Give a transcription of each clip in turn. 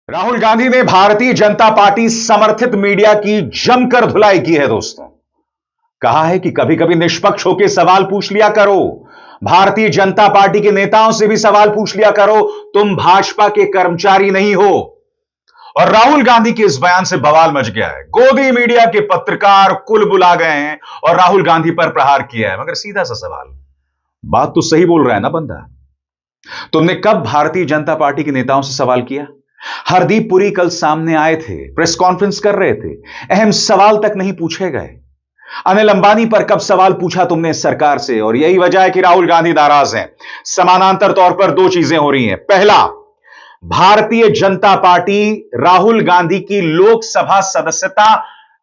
राहुल गांधी ने भारतीय जनता पार्टी समर्थित मीडिया की जमकर धुलाई की है दोस्तों। कहा है कि कभी कभी निष्पक्ष होकर सवाल पूछ लिया करो, भारतीय जनता पार्टी के नेताओं से भी सवाल पूछ लिया करो, तुम भाजपा के कर्मचारी नहीं हो। और राहुल गांधी के इस बयान से बवाल मच गया है। गोदी मीडिया के पत्रकार कुल बुला गए हैं और राहुल गांधी पर प्रहार किया है। मगर सीधा सा सवाल, बात तो सही बोल रहा है ना बंदा। तुमने कब भारतीय जनता पार्टी के नेताओं से सवाल किया? हरदीप पुरी कल सामने आए थे, प्रेस कॉन्फ्रेंस कर रहे थे, अहम सवाल तक नहीं पूछे गए। अनिल अंबानी पर कब सवाल पूछा तुमने इस सरकार से? और यही वजह है कि राहुल गांधी नाराज हैं। समानांतर तौर पर दो चीजें हो रही हैं। पहला, भारतीय जनता पार्टी राहुल गांधी की लोकसभा सदस्यता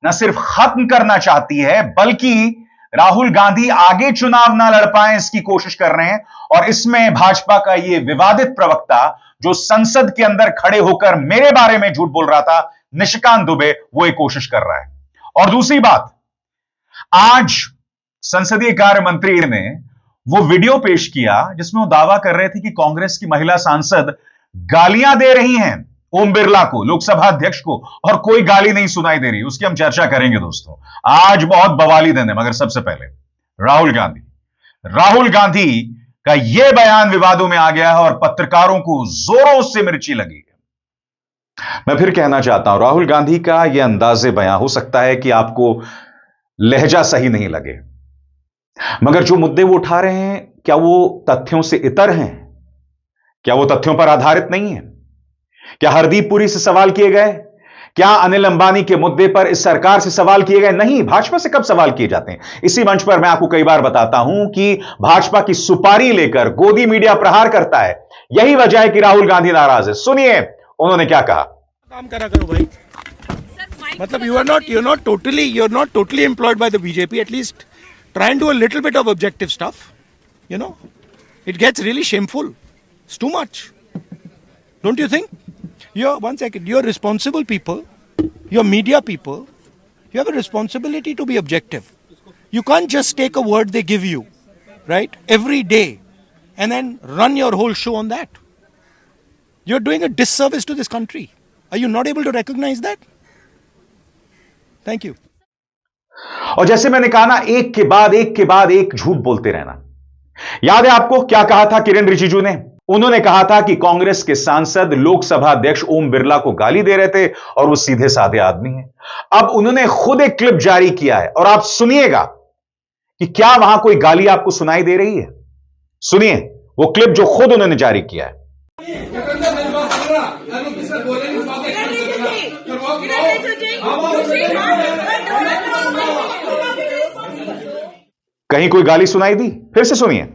न सिर्फ खत्म करना चाहती है, बल्कि राहुल गांधी आगे चुनाव ना लड़ पाए इसकी कोशिश कर रहे हैं। और इसमें भाजपा का यह विवादित प्रवक्ता जो संसद के अंदर खड़े होकर मेरे बारे में झूठ बोल रहा था, निशिकांत दुबे, वो एक कोशिश कर रहा है। और दूसरी बात, आज संसदीय कार्य मंत्री ने वो वीडियो पेश किया जिसमें वो दावा कर रहे थे कि कांग्रेस की महिला सांसद गालियां दे रही हैं ओम बिरला को, लोकसभा अध्यक्ष को, और कोई गाली नहीं सुनाई दे रही। उसकी हम चर्चा करेंगे दोस्तों। आज बहुत बवाली दिन है। मगर सबसे पहले राहुल गांधी का यह बयान विवादों में आ गया है और पत्रकारों को जोरों से मिर्ची लगी है। मैं फिर कहना चाहता हूं, राहुल गांधी का यह अंदाजे बयान हो सकता है कि आपको लहजा सही नहीं लगे, मगर जो मुद्दे वो उठा रहे हैं, क्या वो तथ्यों से इतर हैं? क्या वो तथ्यों पर आधारित नहीं है? क्या हरदीप पुरी से सवाल किए गए? क्या अनिल अंबानी के मुद्दे पर इस सरकार से सवाल किए गए? नहीं। भाजपा से कब सवाल किए जाते हैं? इसी मंच पर मैं आपको कई बार बताता हूं कि भाजपा की सुपारी लेकर गोदी मीडिया प्रहार करता है। यही वजह है कि राहुल गांधी नाराज है। सुनिए उन्होंने क्या कहा। काम करा करो भाई, मतलब you are not totally employed by the BJP, at least try and do a little bit of objective stuff, you know, it gets really shameful, it's too much, don't you think? You're responsible people, you're media people, you have a responsibility to be objective. You can't just take a word they give you, right, every day and then run your whole show on that. You're doing a disservice to this country. Are you not able to recognize that? Thank you. और जैसे मैंने कहा ना, एक के बाद एक झूठ बोलते रहना। याद है आपको क्या कहा था किरण रिजिजू ने? उन्होंने कहा था कि कांग्रेस के सांसद लोकसभा अध्यक्ष ओम बिरला को गाली दे रहे थे और वो सीधे साधे आदमी हैं। अब उन्होंने खुद एक क्लिप जारी किया है और आप सुनिएगा कि क्या वहां कोई गाली आपको सुनाई दे रही है। सुनिए वो क्लिप जो खुद उन्होंने जारी किया है। कहीं कोई गाली सुनाई दी? फिर से सुनिए।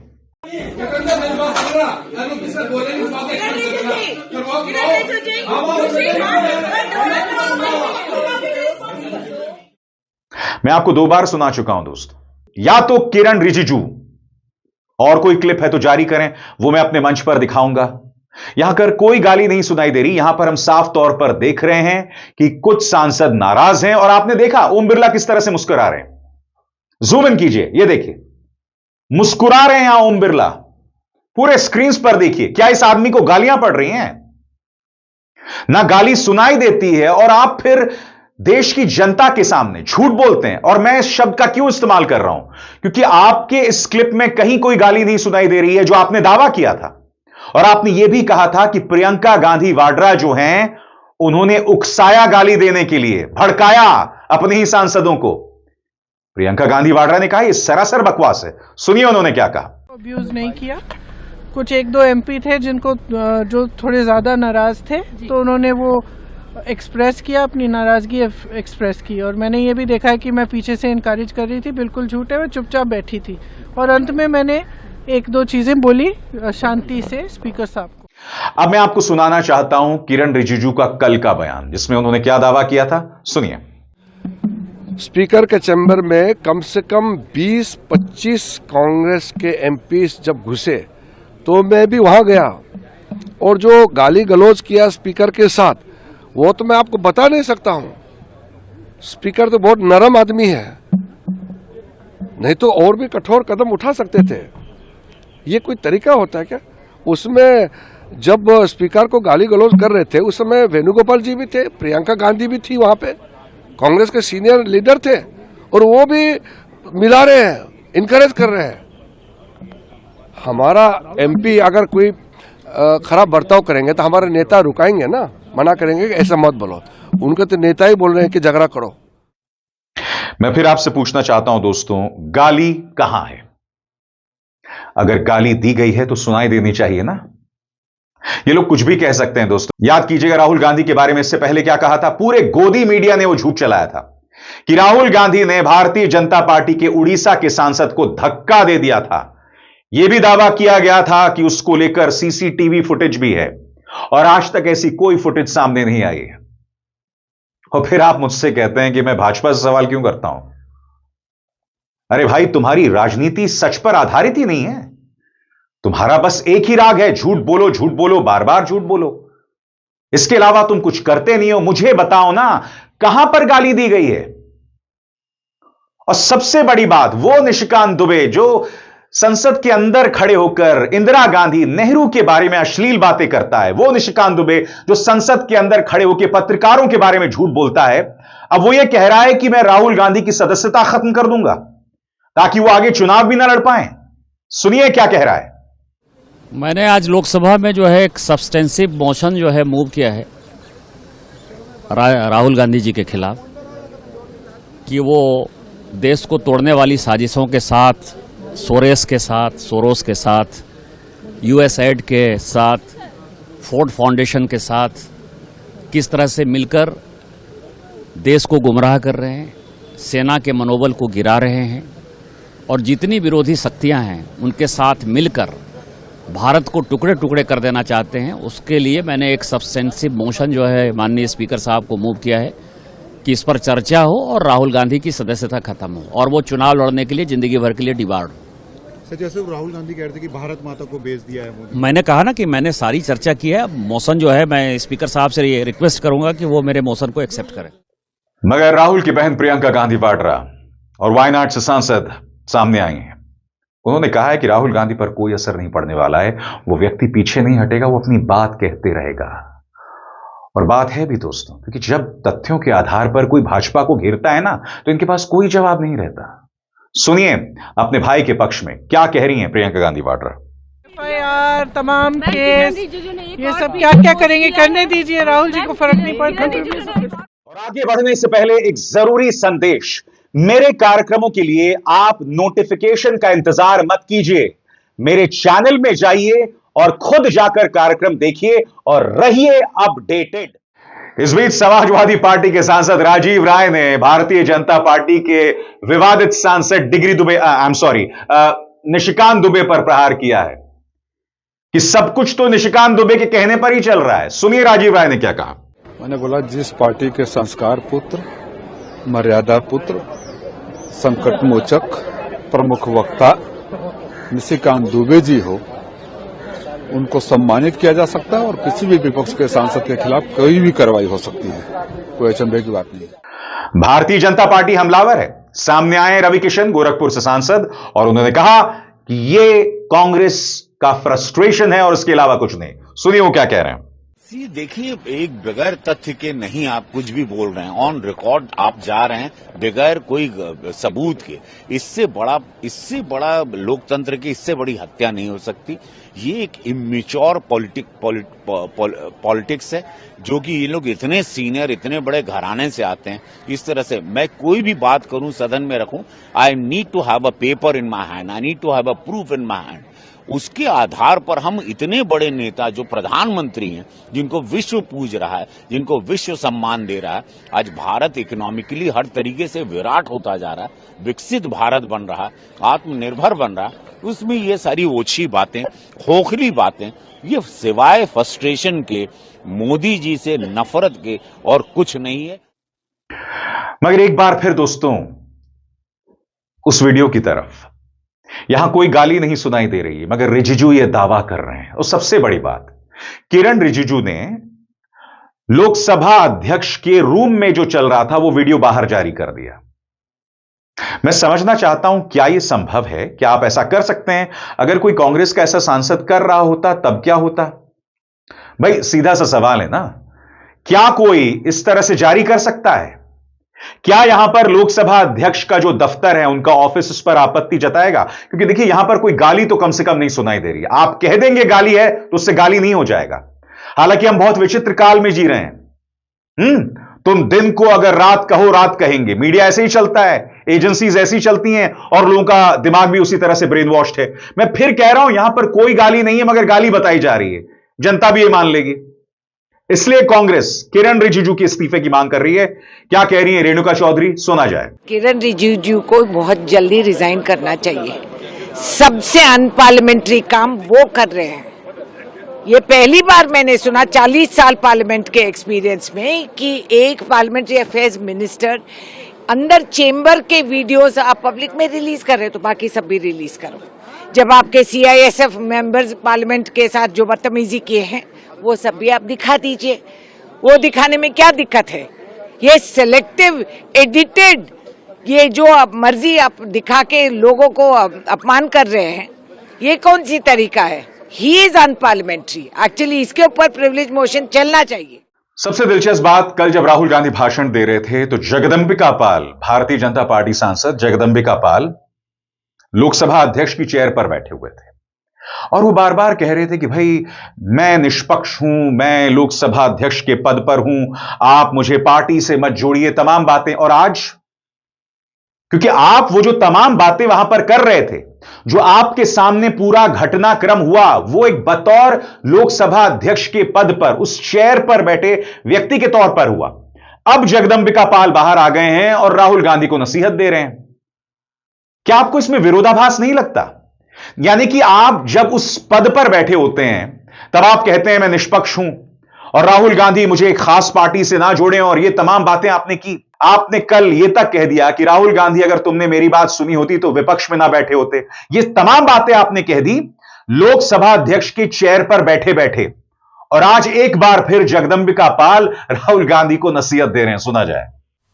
मैं आपको 2 बार सुना चुका हूं दोस्तों। या तो किरण रिजिजू और कोई क्लिप है तो जारी करें, वो मैं अपने मंच पर दिखाऊंगा। यहां कर कोई गाली नहीं सुनाई दे रही। यहां पर हम साफ तौर पर देख रहे हैं कि कुछ सांसद नाराज हैं और आपने देखा ओम बिरला किस तरह से मुस्कुरा रहे हैं। जूम इन कीजिए, ये देखिए, मुस्कुरा रहे हैं यहां ओम बिरला। पूरे स्क्रीन पर देखिए, क्या इस आदमी को गालियां पड़ रही हैं? ना गाली सुनाई देती है और आप फिर देश की जनता के सामने झूठ बोलते हैं। और मैं इस शब्द का क्यों इस्तेमाल कर रहा हूं? क्योंकि आपके इस क्लिप में कहीं कोई गाली नहीं सुनाई दे रही है, जो आपने दावा किया था। और आपने यह भी कहा था कि प्रियंका गांधी वाड्रा जो हैं, उन्होंने उकसाया गाली देने के लिए, भड़काया अपने ही सांसदों को। प्रियंका गांधी वाड्रा ने कहा यह सरासर बकवास है। सुनिए उन्होंने क्या कहा। अब्यूज नहीं किया। कुछ 1-2 एमपी थे जिनको जो थोड़े ज्यादा नाराज थे, तो उन्होंने वो एक्सप्रेस किया, अपनी नाराजगी एक्सप्रेस की। और मैंने ये भी देखा है कि मैं पीछे से इनकरेज कर रही थी, बिल्कुल झूठ है, मैं चुपचाप बैठी थी। और अंत में मैंने 1-2 चीजें बोली शांति से स्पीकर साहब को। अब मैं आपको सुनाना चाहता हूं किरण रिजिजू का कल का बयान, जिसमें उन्होंने क्या दावा किया था। सुनिए। स्पीकर के चैम्बर में कम से कम 20-25 कांग्रेस के एमपीस जब घुसे तो मैं भी वहां गया, और जो गाली गलौज किया स्पीकर के साथ, वो तो मैं आपको बता नहीं सकता हूं। स्पीकर तो बहुत नरम आदमी है, नहीं तो और भी कठोर कदम उठा सकते थे। ये कोई तरीका होता है क्या? उसमें जब स्पीकर को गाली गलौज कर रहे थे उस समय वेणुगोपाल जी भी थे, प्रियंका गांधी भी थी, वहां पे कांग्रेस के सीनियर लीडर थे और वो भी मिला रहे हैं, इनकरेज कर रहे हैं। हमारा एमपी अगर कोई खराब बर्ताव करेंगे तो हमारे नेता रुकाएंगे ना, मना करेंगे कि ऐसा मत बोलो। उनके तो नेता ही बोल रहे हैं कि झगड़ा करो। मैं फिर आपसे पूछना चाहता हूं दोस्तों, गाली कहां है? अगर गाली दी गई है तो सुनाई देनी चाहिए ना। ये लोग कुछ भी कह सकते हैं दोस्तों। याद कीजिएगा राहुल गांधी के बारे में इससे पहले क्या कहा था। पूरे गोदी मीडिया ने वो झूठ चलाया था कि राहुल गांधी ने भारतीय जनता पार्टी के उड़ीसा के सांसद को धक्का दे दिया था। यह भी दावा किया गया था कि उसको लेकर सीसीटीवी फुटेज भी है, और आज तक ऐसी कोई फुटेज सामने नहीं आई है। और फिर आप मुझसे कहते हैं कि मैं भाजपा से सवाल क्यों करता हूं। अरे भाई, तुम्हारी राजनीति सच पर आधारित ही नहीं है। तुम्हारा बस एक ही राग है, झूठ बोलो, बार बार झूठ बोलो। इसके अलावा तुम कुछ करते नहीं हो। मुझे बताओ ना, कहां पर गाली दी गई है? और सबसे बड़ी बात, वो निशिकांत दुबे जो संसद के अंदर खड़े होकर इंदिरा गांधी, नेहरू के बारे में अश्लील बातें करता है, वो निशिकांत दुबे जो संसद के अंदर खड़े होकर पत्रकारों के बारे में झूठ बोलता है, अब वो ये कह रहा है कि मैं राहुल गांधी की सदस्यता खत्म कर दूंगा ताकि वो आगे चुनाव भी ना लड़ पाए। सुनिए क्या कह रहा है। मैंने आज लोकसभा में जो है एक सब्सटेंसिव मोशन जो है मूव किया है राहुल गांधी जी के खिलाफ, कि वो देश को तोड़ने वाली साजिशों के साथ, सोरोस के साथ, यूएसएड के साथ, फोर्ड फाउंडेशन के साथ किस तरह से मिलकर देश को गुमराह कर रहे हैं, सेना के मनोबल को गिरा रहे हैं, और जितनी विरोधी शक्तियां हैं उनके साथ मिलकर भारत को टुकड़े टुकड़े कर देना चाहते हैं। उसके लिए मैंने एक सब्सटेंसिव मोशन जो है माननीय स्पीकर साहब को मूव किया है कि इस पर चर्चा हो और राहुल गांधी की सदस्यता खत्म हो और वो चुनाव लड़ने के लिए जिंदगी भर के लिए डिबार्ड हो। सर, जैसे राहुल गांधी कहते हैं कि भारत माता को बेच दिया है मोदी। मैंने कहा ना कि मैंने सारी चर्चा की है। मोशन जो है, मैं स्पीकर साहब से ये रिक्वेस्ट करूंगा कि वो मेरे मोशन को एक्सेप्ट करें। मगर राहुल की बहन प्रियंका गांधी वाड्रा और वायनाड से सांसद सामने आई हैं। उन्होंने कहा है कि राहुल गांधी पर कोई असर नहीं पड़ने वाला है, वो व्यक्ति पीछे नहीं हटेगा, वो अपनी बात कहते रहेगा। और बात है भी दोस्तों, क्योंकि जब तथ्यों के आधार पर कोई भाजपा को घेरता है ना, तो इनके पास कोई जवाब नहीं रहता। सुनिए अपने भाई के पक्ष में क्या कह रही हैं प्रियंका गांधी वाड्रा। यार तमाम केस ये सब क्या क्या करेंगे, करने दीजिए, राहुल जी को फर्क नहीं पड़ता। और आगे बढ़ने से पहले एक जरूरी संदेश। मेरे कार्यक्रमों के लिए आप नोटिफिकेशन का इंतजार मत कीजिए, मेरे चैनल में जाइए और खुद जाकर कार्यक्रम देखिए और रहिए अपडेटेड। इस बीच समाजवादी पार्टी के सांसद राजीव राय ने भारतीय जनता पार्टी के विवादित सांसद निशिकांत दुबे पर प्रहार किया है कि सब कुछ तो निशिकांत दुबे के कहने पर ही चल रहा है। सुनिए राजीव राय ने क्या कहा। मैंने बोला, जिस पार्टी के संस्कार पुत्र, मर्यादा पुत्र, संकट मोचक, प्रमुख वक्ता निशिकांत दुबे जी हो, उनको सम्मानित किया जा सकता है और किसी भी विपक्ष के सांसद के खिलाफ कोई भी कार्रवाई हो सकती है। कोई अचंभे की बात नहीं है। भारतीय जनता पार्टी हमलावर है। सामने आए रवि किशन गोरखपुर से सांसद, और उन्होंने कहा कि ये कांग्रेस का फ्रस्ट्रेशन है और इसके अलावा कुछ नहीं। सुनिए वो क्या कह रहे हैं। देखिए, एक बगैर तथ्य के नहीं आप कुछ भी बोल रहे हैं, ऑन रिकॉर्ड आप जा रहे हैं बगैर कोई सबूत के। इससे बड़ा लोकतंत्र की इससे बड़ी हत्या नहीं हो सकती। ये एक इमेच्योर पॉलिटिक्स है, जो कि ये लोग इतने सीनियर, इतने बड़े घराने से आते हैं। इस तरह से मैं कोई भी बात करूं, सदन में रखूं, I need to have a paper in my hand, I need to have a proof in my hand. उसके आधार पर हम इतने बड़े नेता जो प्रधानमंत्री हैं, जिनको विश्व पूज रहा है, जिनको विश्व सम्मान दे रहा है, आज भारत इकोनॉमिकली हर तरीके से विराट होता जा रहा है, विकसित भारत बन रहा है, आत्मनिर्भर बन रहा है, उसमें ये सारी ओछी बातें, खोखली बातें, ये सिवाय फ्रस्ट्रेशन के, मोदी जी से नफरत के और कुछ नहीं है। मगर एक बार फिर दोस्तों उस वीडियो की तरफ, यहां कोई गाली नहीं सुनाई दे रही है, मगर रिजिजू यह दावा कर रहे हैं। और सबसे बड़ी बात, किरण रिजिजू ने लोकसभा अध्यक्ष के रूम में जो चल रहा था वो वीडियो बाहर जारी कर दिया। मैं समझना चाहता हूं क्या यह संभव है? क्या आप ऐसा कर सकते हैं? अगर कोई कांग्रेस का ऐसा सांसद कर रहा होता तब क्या होता? भाई सीधा सा सवाल है ना, क्या कोई इस तरह से जारी कर सकता है? क्या यहां पर लोकसभा अध्यक्ष का जो दफ्तर है, उनका ऑफिस, उस पर आपत्ति जताएगा? क्योंकि देखिए यहां पर कोई गाली तो कम से कम नहीं सुनाई दे रही है। आप कह देंगे गाली है तो उससे गाली नहीं हो जाएगा। हालांकि हम बहुत विचित्र काल में जी रहे हैं। तुम दिन को अगर रात कहो, रात कहेंगे। मीडिया ऐसे ही चलता है, एजेंसीज ऐसी चलती हैं और लोगों का दिमाग भी उसी तरह से ब्रेन वॉश्ड है। मैं फिर कह रहा हूं, यहां पर कोई गाली नहीं है, मगर गाली बताई जा रही है। जनता भी ये मान लेगी। इसलिए कांग्रेस किरण रिजिजू के इस्तीफे की मांग कर रही है। क्या कह रही है रेणुका चौधरी, सुना जाए। किरण रिजिजू को बहुत जल्दी रिजाइन करना चाहिए। सबसे अनपार्लियामेंट्री काम वो कर रहे हैं। ये पहली बार मैंने सुना 40 साल पार्लियामेंट के एक्सपीरियंस में कि एक पार्लियामेंट्री अफेयर्स मिनिस्टर अंदर चेंबर के वीडियोस आप पब्लिक में रिलीज कर रहे हो, तो बाकी सब भी रिलीज करो। जब आपके CISF मेंबर्स पार्लियामेंट के साथ जो बदतमीजी किए हैं वो सब भी आप दिखा दीजिए। वो दिखाने में क्या दिक्कत है? ये सिलेक्टिव एडिटेड, ये जो आप मर्जी आप दिखा के लोगों को अपमान कर रहे हैं, ये कौन सी तरीका है? He is unparliamentary. एक्चुअली इसके ऊपर प्रिविलेज मोशन चलना चाहिए। सबसे दिलचस्प बात, कल जब राहुल गांधी भाषण दे रहे थे तो जगदंबिका पाल, भारतीय जनता पार्टी सांसद जगदंबिका पाल लोकसभा अध्यक्ष की चेयर पर बैठे हुए थे और वो बार बार कह रहे थे कि भाई मैं निष्पक्ष हूं, मैं लोकसभा अध्यक्ष के पद पर हूं, आप मुझे पार्टी से मत जोड़िए, तमाम बातें। और आज क्योंकि आप वो जो तमाम बातें वहां पर कर रहे थे, जो आपके सामने पूरा घटनाक्रम हुआ, वो एक बतौर लोकसभा अध्यक्ष के पद पर, उस चेयर पर बैठे व्यक्ति के तौर पर हुआ। अब जगदंबिका पाल बाहर आ गए हैं और राहुल गांधी को नसीहत दे रहे हैं। क्या आपको इसमें विरोधाभास नहीं लगता? यानी कि आप जब उस पद पर बैठे होते हैं तब आप कहते हैं मैं निष्पक्ष हूं और राहुल गांधी मुझे एक खास पार्टी से ना जोड़ें, और ये तमाम बातें आपने की। आपने कल ये तक कह दिया कि राहुल गांधी अगर तुमने मेरी बात सुनी होती तो विपक्ष में ना बैठे होते। ये तमाम बातें आपने कह दी लोकसभा अध्यक्ष की चेयर पर बैठे बैठे, और आज एक बार फिर जगदंबिका पाल राहुल गांधी को नसीहत दे रहे हैं। सुना जाए।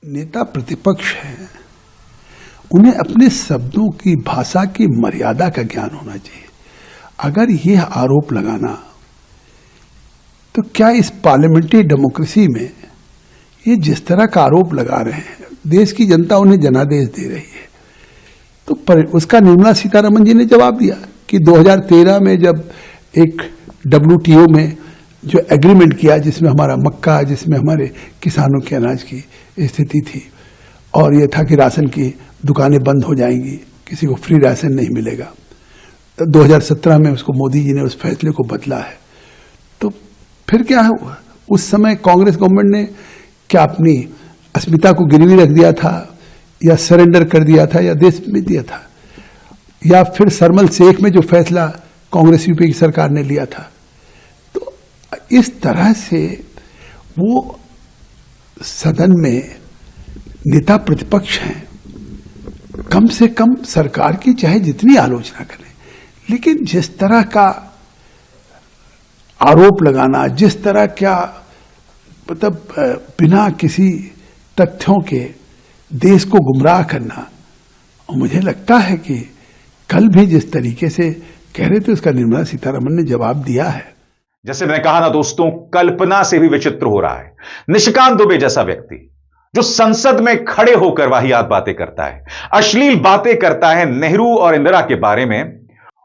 नेता प्रतिपक्ष हैं, उन्हें अपने शब्दों की, भाषा की मर्यादा का ज्ञान होना चाहिए। अगर यह आरोप लगाना, तो क्या इस पार्लियामेंट्री डेमोक्रेसी में ये जिस तरह का आरोप लगा रहे हैं, देश की जनता उन्हें जनादेश दे रही है, तो उसका निर्मला सीतारमण जी ने जवाब दिया कि 2013 में जब एक WTO में जो एग्रीमेंट किया, जिसमें हमारा मक्का, जिसमें हमारे किसानों के अनाज की स्थिति थी, और यह था कि राशन की दुकानें बंद हो जाएंगी, किसी को फ्री राशन नहीं मिलेगा। 2017 में उसको मोदी जी ने उस फैसले को बदला है। तो फिर क्या हुआ? उस समय कांग्रेस गवर्नमेंट ने क्या अपनी अस्मिता को गिरवी रख दिया था, या सरेंडर कर दिया था, या देश में दिया था? या फिर सरमल शेख में जो फैसला कांग्रेस यूपी की सरकार ने लिया था? तो इस तरह से वो सदन में नेता प्रतिपक्ष हैं, कम से कम सरकार की चाहे जितनी आलोचना करें, लेकिन जिस तरह का आरोप लगाना, जिस तरह क्या मतलब बिना किसी तथ्यों के देश को गुमराह करना, और मुझे लगता है कि कल भी जिस तरीके से कह रहे थे उसका निर्मला सीतारमण ने जवाब दिया है। जैसे मैंने कहा ना दोस्तों, कल्पना से भी विचित्र हो रहा है। निशिकांत दुबे जैसा व्यक्ति जो संसद में खड़े होकर वाहियात बातें करता है, अश्लील बातें करता है नेहरू और इंदिरा के बारे में,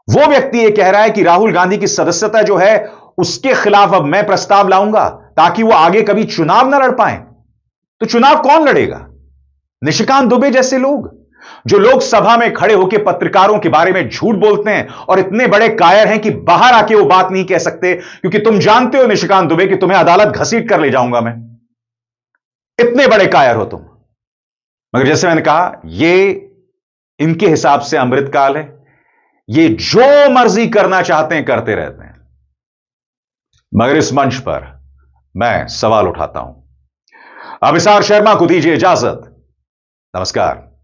वो व्यक्ति ये कह रहा है कि राहुल गांधी की सदस्यता जो है उसके खिलाफ अब मैं प्रस्ताव लाऊंगा ताकि वो आगे कभी चुनाव ना लड़ पाए। तो चुनाव कौन लड़ेगा? निशिकांत दुबे जैसे लोग, जो लोकसभा में खड़े होकर पत्रकारों के बारे में झूठ बोलते हैं और इतने बड़े कायर हैं कि बाहर आके वो बात नहीं कह सकते, क्योंकि तुम जानते हो निशिकांत दुबे कि तुम्हें अदालत घसीट कर ले जाऊंगा मैं। इतने बड़े कायर हो तुम। मगर जैसे मैंने कहा, ये इनके हिसाब से अमृतकाल है। ये जो मर्जी करना चाहते हैं करते रहते हैं। मगर इस मंच पर मैं सवाल उठाता हूं। अभिसार शर्मा को दीजिए इजाजत। नमस्कार।